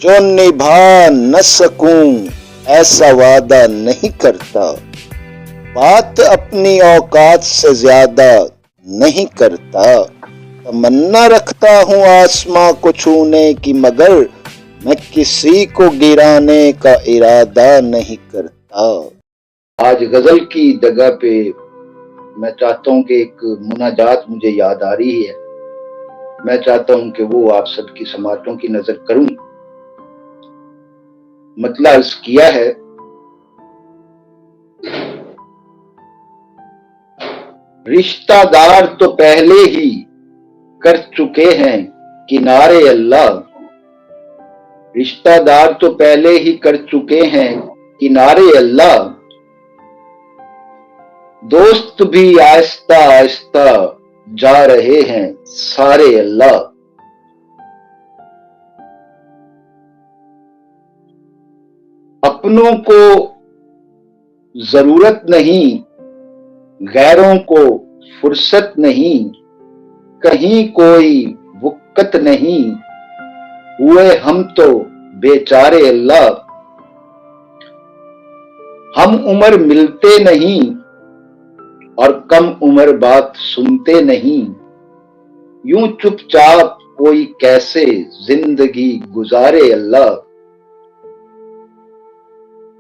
जो निभा न सकूं ऐसा वादा नहीं करता, बात अपनी औकात से ज्यादा नहीं करता। तमन्ना रखता हूँ आसमां को छूने की, मगर मैं किसी को गिराने का इरादा नहीं करता। आज गजल की जगह पे मैं चाहता हूँ कि एक मुनाजात मुझे याद आ रही है। मैं चाहता हूँ कि वो आप सबकी समातों की नजर करूं। मतला अर्ज किया है, रिश्तादार तो पहले ही कर चुके हैं किनारे अल्लाह। रिश्तादार तो पहले ही कर चुके हैं किनारे अल्लाह। दोस्त भी आहिस्ता आहिस्ता जा रहे हैं सारे अल्लाह। अपनों को जरूरत नहीं, गैरों को फुर्सत नहीं, कहीं कोई वक़्त नहीं, हुए हम तो बेचारे अल्लाह। हम उम्र मिलते नहीं और कम उम्र बात सुनते नहीं, यूं चुपचाप कोई कैसे जिंदगी गुजारे अल्लाह।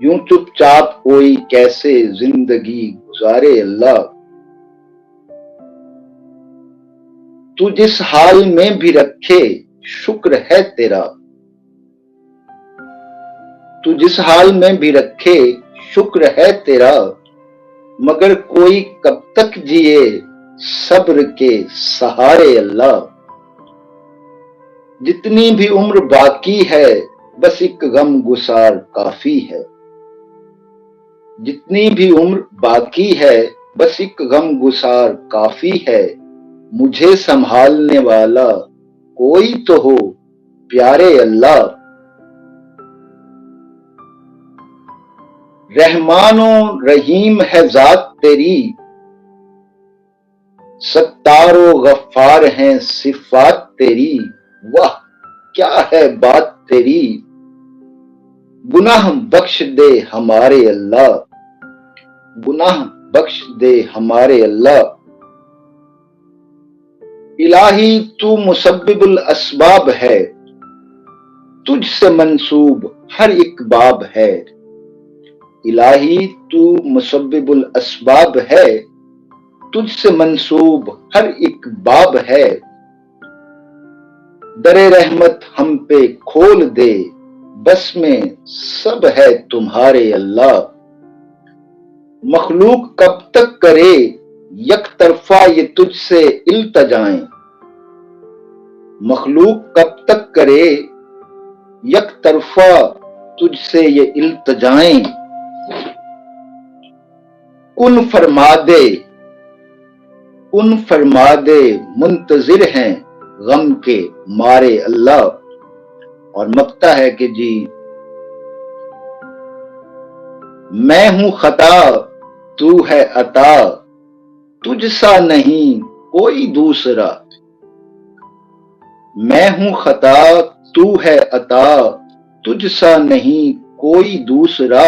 यूं चुपचाप कोई कैसे जिंदगी गुजारे अल्लाह। तू जिस हाल में भी रखे शुक्र है तेरा। तू जिस हाल में भी रखे शुक्र है तेरा, मगर कोई कब तक जिए सब्र के सहारे अल्लाह। जितनी भी उम्र बाकी है बस एक गम गुसार काफी है। जितनी भी उम्र बाकी है बस एक गम गुसार काफी है, मुझे संभालने वाला कोई तो हो प्यारे अल्लाह। रहमानो रहीम है जात तेरी, सत्तारो गफ्फार हैं सिफात तेरी। वाह क्या है बात तेरी, गुनाह बख्श दे हमारे अल्लाह। गुनाह बख्श दे हमारे अल्लाह। इलाही तू मुसब्बिबुल असबाब है, तुझसे मंसूब हर एक बाब है। इलाही तू मुसब्बिबुल असबाब है, तुझसे मंसूब हर एक बाब है। दरे रहमत हम पे खोल दे, बस में सब है तुम्हारे अल्लाह। मखलूक कब तक करे एक तरफा ये तुझसे इल्तजाएं। मखलूक कब तक करे एक तरफा तुझसे ये इल्तजाएं। कुन फरमा दे मुंतजिर हैं गम के मारे अल्लाह। और मकता है कि जी मैं हूं खता तू है अता, तुझसा नहीं कोई दूसरा। मैं हूं खता तू है अता, तुझसा नहीं कोई दूसरा।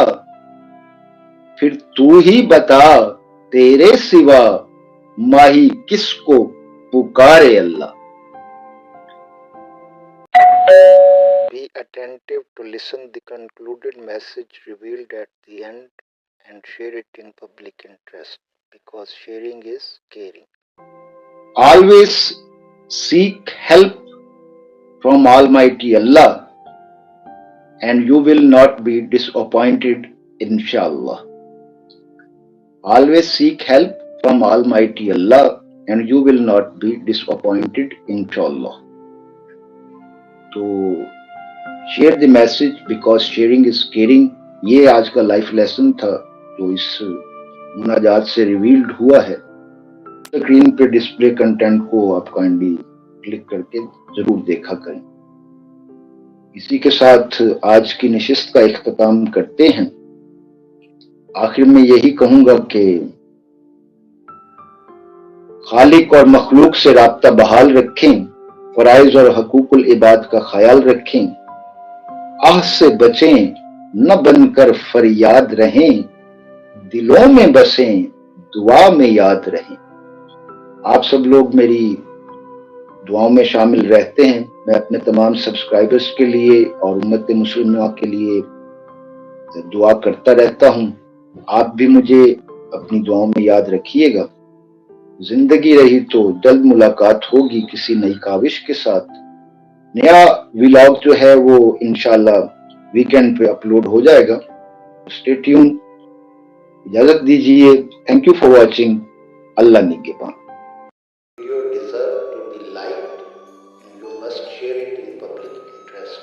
फिर तू ही बता तेरे सिवा माही किसको पुकारे अल्लाह। Be attentive to listen the concluded message revealed at the end and share it in public interest, because sharing is caring. Always seek help from Almighty Allah and you will not be disappointed, inshallah. Always seek help from Almighty Allah and you will not be disappointed, inshallah. तो share the message because sharing is caring, ये आज का life lesson था जो इस मुनाजात से revealed हुआ है। स्क्रीन पे डिस्प्ले कंटेंट को आप काइंडली क्लिक करके जरूर देखा करें। इसी के साथ आज की नशिस्त का इख्तिताम करते हैं। आखिर में यही कहूंगा कि खालिक और मखलूक से राब्ता बहाल रखें, फराइज और हकूकुल इबाद का ख्याल रखें, आह से बचें, न बनकर फरियाद रहें, दिलों में बसें, दुआ में याद रहें। आप सब लोग मेरी दुआओं में शामिल रहते हैं। मैं अपने तमाम सब्सक्राइबर्स के लिए और उम्मत मुस्लिमा के लिए दुआ करता रहता हूँ। आप भी मुझे अपनी दुआओं में याद रखिएगा। जिंदगी रही तो जल्द मुलाकात होगी किसी नई काविश के साथ। नया व्लॉग जो है वो इंशाल्लाह वीकेंड पे अपलोड हो जाएगा। Stay tune. इजाजत दीजिए। Thank you for watching. Allah निगहबान। Video deserve to be liked and you must share it in public interest.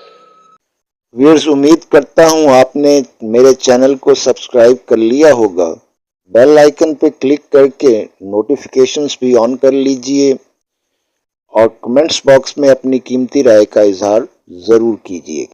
Viewers, उम्मीद करता हूँ आपने मेरे चैनल को सब्सक्राइब कर लिया होगा। बेल आइकन पे क्लिक करके नोटिफिकेशंस भी ऑन कर लीजिए और कमेंट्स बॉक्स में अपनी कीमती राय का इजहार ज़रूर कीजिए।